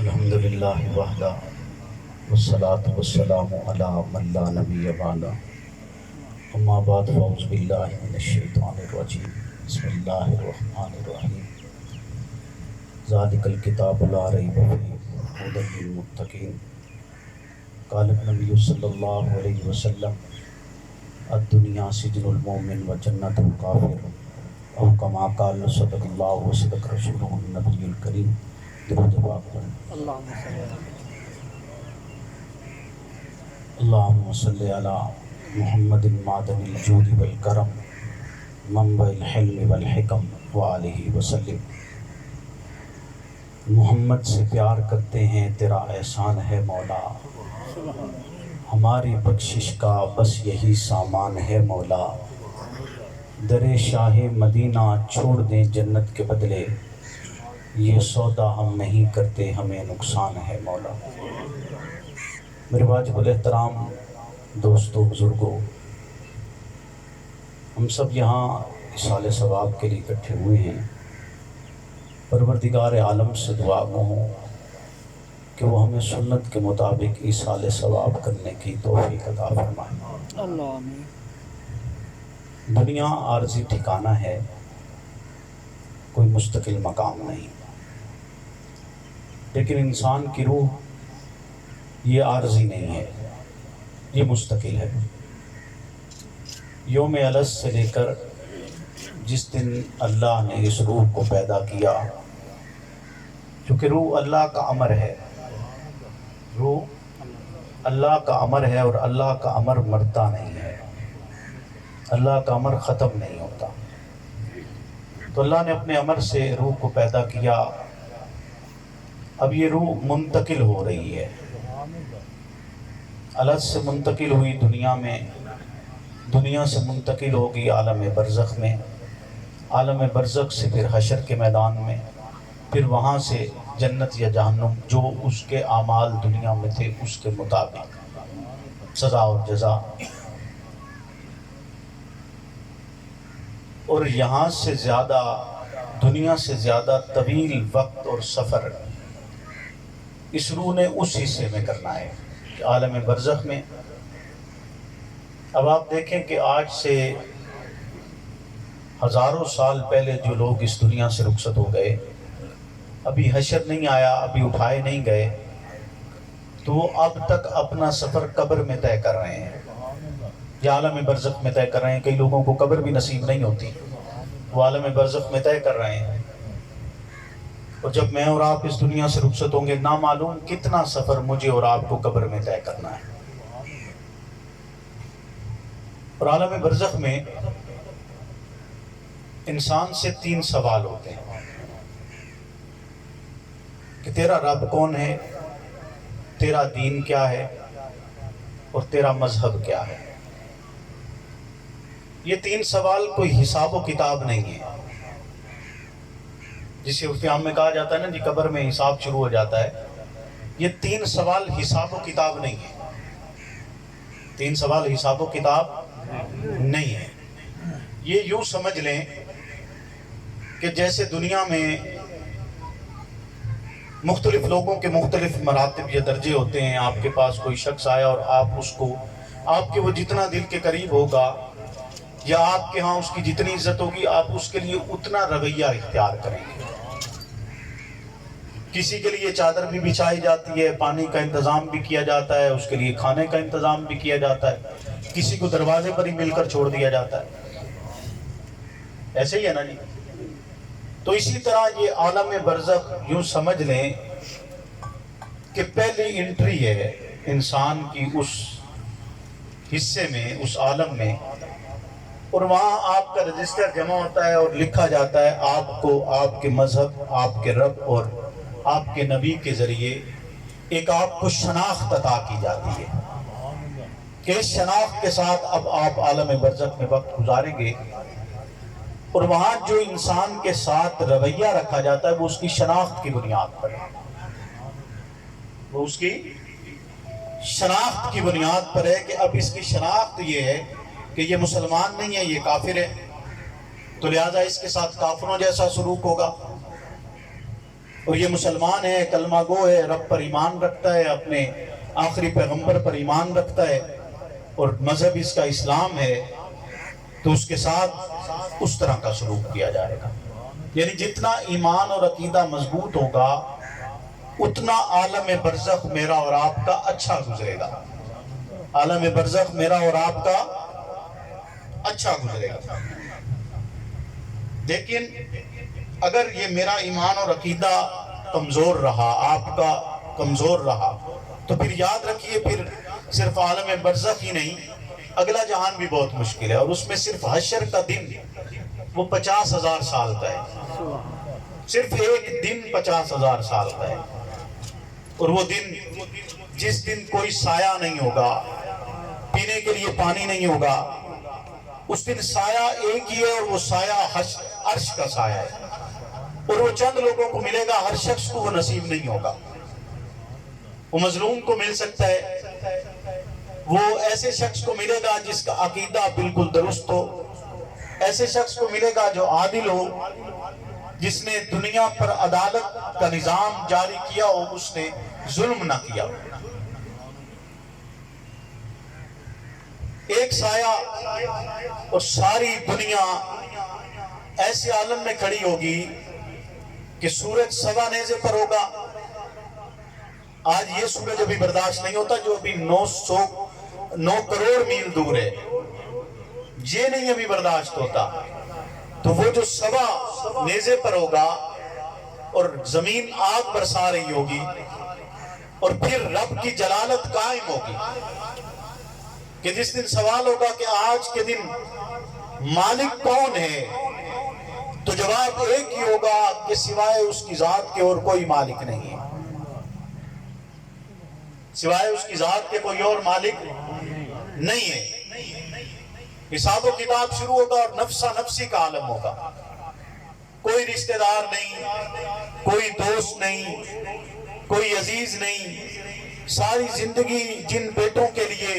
الحمدللہ وحدہ والصلاة والسلام علی من لا نبی بعدہ اما بعد فاعوذ باللہ من الشیطان الرجیم بسم اللہ الرحمن الرحیم ذالک الکتاب لا ریب فیہ ھدی للمتقین قال النبی صلی اللہ علیہ وسلم الدنیا سجن المؤمن و جنت الکافر او کما قال صدق اللہ و صدق رسولہ النبی الکریم درود پاک اللہم صلی علی محمد معدن الجود والکرم منبع الحلم والحکم وآلہ وسلم۔ محمد سے پیار کرتے ہیں تیرا احسان ہے مولا، ہماری بخشش کا بس یہی سامان ہے مولا، در شاہ مدینہ چھوڑ دیں جنت کے بدلے، یہ سودا ہم نہیں کرتے ہمیں نقصان ہے مولا۔ میرے واجب الاحترام دوستو بزرگوں، ہم سب یہاں اصال ثواب کے لیے اکٹھے ہوئے ہیں۔ پروردگار عالم سے دعا گو ہوں کہ وہ ہمیں سنت کے مطابق اصال ثواب کرنے کی توفیق عطا فرمائے۔ دنیا عارضی ٹھکانہ ہے، کوئی مستقل مقام نہیں، لیکن انسان کی روح یہ عارضی نہیں ہے، یہ مستقل ہے۔ یوم الست سے لے کر جس دن اللہ نے اس روح کو پیدا کیا، چونکہ روح اللہ کا امر ہے، روح اللہ کا امر ہے، اور اللہ کا امر مرتا نہیں ہے، اللہ کا امر ختم نہیں ہوتا۔ تو اللہ نے اپنے امر سے روح کو پیدا کیا، اب یہ روح منتقل ہو رہی ہے، الست سے منتقل ہوئی دنیا میں، دنیا سے منتقل ہوگی عالم برزخ میں، عالم برزخ سے پھر حشر کے میدان میں، پھر وہاں سے جنت یا جہنم، جو اس کے اعمال دنیا میں تھے اس کے مطابق سزا اور جزا۔ اور یہاں سے زیادہ، دنیا سے زیادہ طویل وقت اور سفر اس روح نے اس حصے میں کرنا ہے کہ عالم برزخ میں۔ اب آپ دیکھیں کہ آج سے ہزاروں سال پہلے جو لوگ اس دنیا سے رخصت ہو گئے، ابھی حشر نہیں آیا، ابھی اٹھائے نہیں گئے، تو وہ اب تک اپنا سفر قبر میں طے کر رہے ہیں یا عالم برزخ میں طے کر رہے ہیں۔ کئی لوگوں کو قبر بھی نصیب نہیں ہوتی، وہ عالم برزخ میں طے کر رہے ہیں، اور جب میں اور آپ اس دنیا سے رخصت ہوں گے، نامعلوم کتنا سفر مجھے اور آپ کو قبر میں طے کرنا ہے۔ اور عالم برزخ میں انسان سے 3 سوال ہوتے ہیں کہ تیرا رب کون ہے، تیرا دین کیا ہے، اور تیرا مذہب کیا ہے۔ یہ 3 سوال کوئی حساب و کتاب نہیں ہے، جسے افتیام میں کہا جاتا ہے نا جی قبر میں حساب شروع ہو جاتا ہے۔ یہ 3 سوال حساب و کتاب نہیں ہے، 3 سوال حساب و کتاب نہیں ہے۔ یہ یوں سمجھ لیں کہ جیسے دنیا میں مختلف لوگوں کے مختلف مراتب یا درجے ہوتے ہیں، آپ کے پاس کوئی شخص آیا اور آپ اس کو، آپ کے وہ جتنا دل کے قریب ہوگا یا آپ کے ہاں اس کی جتنی عزت ہوگی، آپ اس کے لیے اتنا رویہ اختیار کریں گے۔ کسی کے لیے چادر بھی بچھائی جاتی ہے، پانی کا انتظام بھی کیا جاتا ہے، اس کے لیے کھانے کا انتظام بھی کیا جاتا ہے، کسی کو دروازے پر ہی مل کر چھوڑ دیا جاتا ہے۔ ایسے ہی ہے نا جی۔ تو اسی طرح یہ عالم برزخ یوں سمجھ لیں کہ پہلی انٹری ہے انسان کی اس حصے میں، اس عالم میں، اور وہاں آپ کا رجسٹر جمع ہوتا ہے اور لکھا جاتا ہے آپ کو آپ کے مذہب، آپ کے رب اور آپ کے نبی کے ذریعے ایک آپ کو شناخت عطا کی جاتی ہے کہ اس شناخت کے ساتھ اب آپ عالم برزخ میں وقت گزاریں گے، اور وہاں جو انسان کے ساتھ رویہ رکھا جاتا ہے وہ اس کی شناخت کی بنیاد پر ہے، وہ اس کی شناخت کی بنیاد پر ہے کہ اب اس کی شناخت یہ ہے کہ یہ مسلمان نہیں ہے، یہ کافر ہے، تو لہٰذا اس کے ساتھ کافروں جیسا سلوک ہوگا۔ اور یہ مسلمان ہے، کلمہ گو ہے، رب پر ایمان رکھتا ہے، اپنے آخری پیغمبر پر ایمان رکھتا ہے، اور مذہب اس کا اسلام ہے، تو اس کے ساتھ اس طرح کا سلوک کیا جائے گا. یعنی جتنا ایمان اور عقیدہ مضبوط ہوگا اتنا عالم برزخ میرا اور آپ کا اچھا گزرے گا. عالم برزخ میرا اور آپ کا اچھا گزرے گا. لیکن اگر یہ میرا ایمان اور عقیدہ کمزور رہا، آپ کا کمزور رہا، تو پھر یاد رکھیے پھر صرف عالم برزخ ہی نہیں، اگلا جہان بھی بہت مشکل ہے، اور اس میں صرف حشر کا دن وہ 50,000 سال کا ہے. صرف ایک دن 50,000 سال کا ہے. اور وہ دن جس دن کوئی سایہ نہیں ہوگا، پینے کے لیے پانی نہیں ہوگا، اس دن سایہ ایک ہی ہے، اور وہ سایہ عرش کا سایہ ہے. اور وہ چند لوگوں کو ملے گا، ہر شخص کو وہ نصیب نہیں ہوگا. وہ مظلوم کو مل سکتا ہے، وہ ایسے شخص کو ملے گا جس کا عقیدہ بالکل درست ہو، ایسے شخص کو ملے گا جو عادل ہو، جس نے دنیا پر عدالت کا نظام جاری کیا ہو، اس نے ظلم نہ کیا. ایک سایہ اور ساری دنیا ایسے عالم میں کھڑی ہوگی کہ سورج سوا نیزے پر ہوگا. آج یہ سورج ابھی برداشت نہیں ہوتا جو ابھی 9 کروڑ میل دور ہے، یہ نہیں ابھی برداشت ہوتا. تو وہ جو سوا نیزے پر ہوگا اور زمین آگ برسا رہی ہوگی، اور پھر رب کی جلالت قائم ہوگی کہ جس دن سوال ہوگا کہ آج کے دن مالک کون ہے، تو جواب ایک ہی ہوگا کہ سوائے اس کی ذات کے اور کوئی مالک نہیں ہے. سوائے اس کی ذات کے کوئی اور مالک نہیں ہے. حساب و کتاب شروع ہوگا اور نفسہ نفسی کا عالم ہوگا. کوئی رشتہ دار نہیں، کوئی دوست نہیں، کوئی عزیز نہیں. ساری زندگی جن بیٹوں کے لیے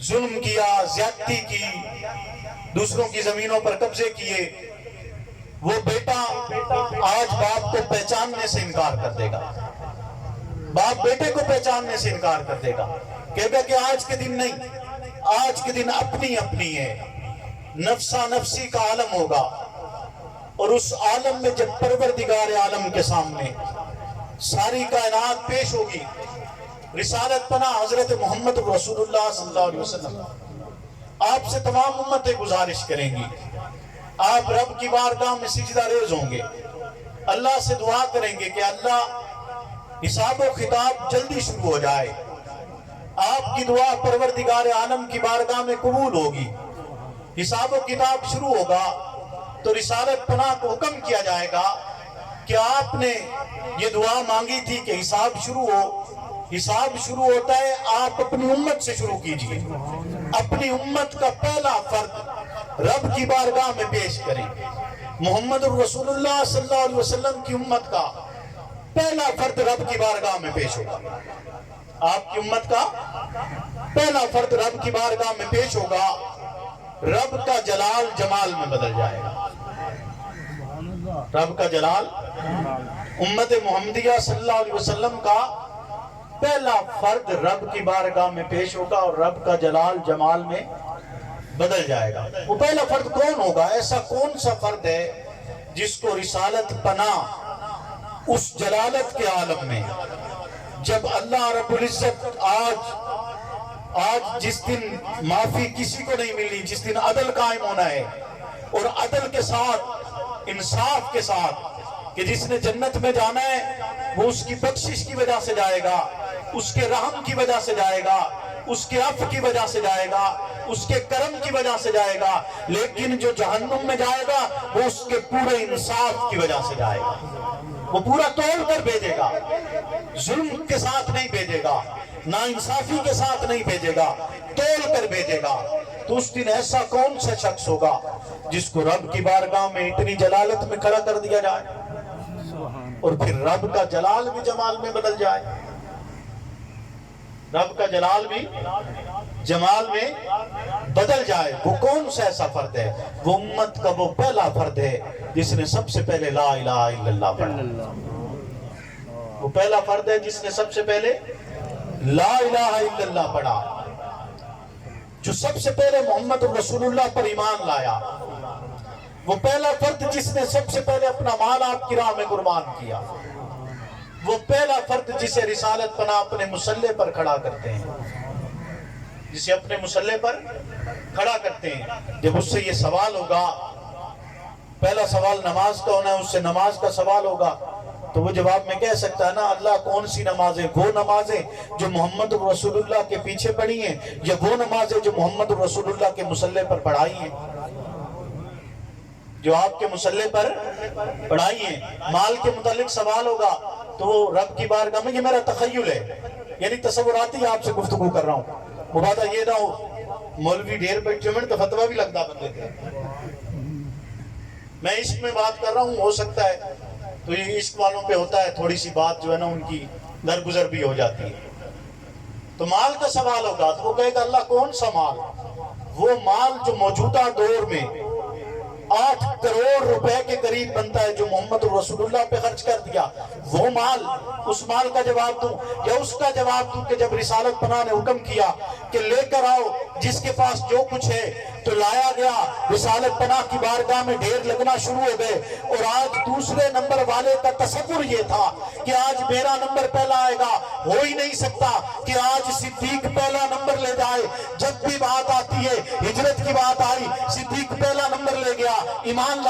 ظلم کیا، زیادتی کی، دوسروں کی زمینوں پر قبضے کیے، وہ بیٹا آج باپ کو پہچاننے سے انکار کر دے گا. باپ بیٹے کو پہچاننے سے انکار کر دے گا، کہے گا کہ آج کے دن نہیں، آج کے دن اپنی اپنی ہے. نفسہ نفسی کا عالم ہوگا. اور اس عالم میں جب پروردگار عالم کے سامنے ساری کائنات پیش ہوگی، رسالت پناہ حضرت محمد رسول اللہ صلی اللہ علیہ وسلم آپ سے تمام امتیں گزارش کریں گی. آپ رب کی بارگاہ میں سجدہ ریز ہوں گے، اللہ سے دعا کریں گے کہ اللہ حساب و خطاب جلدی شروع ہو جائے. آپ کی دعا پروردگار عالم کی بارگاہ میں قبول ہوگی. حساب و کتاب شروع ہوگا تو رسالت پناہ کو حکم کیا جائے گا کہ آپ نے یہ دعا مانگی تھی کہ حساب شروع ہو. حساب شروع ہوتا ہے، آپ اپنی امت سے شروع کیجئے. اپنی امت کا پہلا فرد رب کی بارگاہ میں پیش کریں. محمد رسول اللہ صلی اللہ علیہ وسلم کی امت کا پہلا فرد رب کی بارگاہ میں پیش ہوگا. آپ کی امت کا پہلا فرد رب کی بارگاہ میں پیش ہوگا. رب کا جلال جمال میں بدل جائے گا. رب کا جلال، امت محمدیہ صلی اللہ علیہ وسلم کا پہلا فرد رب کی بارگاہ میں پیش ہوگا اور رب کا جلال جمال میں بدل جائے گا. وہ پہلا فرد کون ہوگا؟ ایسا کون سا فرد ہے جس کو رسالت پناہ اس جلالت کے عالم میں، جب اللہ رب العزت آج جس دن معافی کسی کو نہیں ملنی، جس دن عدل قائم ہونا ہے، اور عدل کے ساتھ، انصاف کے ساتھ، کہ جس نے جنت میں جانا ہے وہ اس کی بخشش کی وجہ سے جائے گا، اس کے رحم کی وجہ سے جائے گا، اس کے عفو کی وجہ سے جائے گا، اس کے کرم کی وجہ سے جائے گا. لیکن جو جہنم میں جائے گا وہ اس کے پورے انصاف کی وجہ سے جائے گا. وہ پورا تول کر بھیجے گا، ظلم کے ساتھ نہیں بھیجے گا، ناانصافی کے ساتھ نہیں بھیجے گا، تول کر بھیجے گا. تو اس دن ایسا کون سا شخص ہوگا جس کو رب کی بارگاہ میں اتنی جلالت میں کھڑا کر دیا جائے اور پھر رب کا جلال بھی جمال میں بدل جائے. رب کا جلال بھی جمال میں بدل جائے، وہ کون سا ایسا فرد ہے؟ وہ امت کا وہ پہلا فرد ہے جس نے سب سے پہلے لا الہ الا اللہ پڑھا۔ وہ پہلا فرد ہے جس نے سب سے پہلے لا الہ الا اللہ پڑھا، جو سب سے پہلے محمد رسول اللہ پر ایمان لایا۔ وہ پہلا فرد جس نے سب سے پہلے اپنا مال آپ کی راہ میں قربان کیا۔ وہ پہلا فرد جسے رسالت پناہ اپنے مسلح پر کھڑا کرتے ہیں، جسے اپنے مسلح پر کھڑا کرتے ہیں۔ جب اس سے یہ سوال ہوگا، پہلا سوال نماز کا ہونا ہے، اس سے نماز کا سوال ہوگا، تو وہ جواب میں کہہ سکتا ہے نا، اللہ کون سی نمازیں؟ وہ نمازیں جو محمد رسول اللہ کے پیچھے پڑھی ہیں، یا وہ نمازیں جو محمد رسول اللہ کے مسلح پر پڑھائی ہیں، جو آپ کے مسلح پر پڑھائی ہیں۔ مال کے متعلق سوال ہوگا تو وہ رب کی بارگاہ میں، یہ میرا تخیل ہے، یعنی تصوراتی آپ سے گفتگو کر رہا ہوں، مبادہ یہ نہ ہو مولوی ڈھیر بیٹھے میں تو فتویٰ بھی لگتا بندے تھے۔ میں عشق میں بات کر رہا ہوں، ہو سکتا ہے تو یہ عشق والوں پہ ہوتا ہے، تھوڑی سی بات جو ہے نا ان کی درگزر بھی ہو جاتی ہے۔ تو مال کا سوال ہوگا تو وہ کہے گا اللہ کون سا مال؟ وہ مال جو موجودہ دور میں 8 کروڑ روپے کے قریب بنتا ہے، جو محمد رسول اللہ پہ خرچ کر دیا، وہ مال، اس مال کا جواب دوں یا اس کا جواب دوں کہ جب رسالت پناہ نے حکم کیا کہ لے کر آؤ جس کے پاس جو کچھ ہے، تو لایا گیا، رسالت پناہ کی بارگاہ میں ڈھیر لگنا شروع ہو گئے، اور آج دوسرے نمبر والے کا تصور یہ تھا کہ آج میرا نمبر پہلا آئے گا، ہو ہی نہیں سکتا کہ آج صدیق پہلا نمبر لے جائے۔ جب بھی بات آتی ہے، ہجرت کی بات آئی، صدیق پہلا نمبر لے گیا، ایمان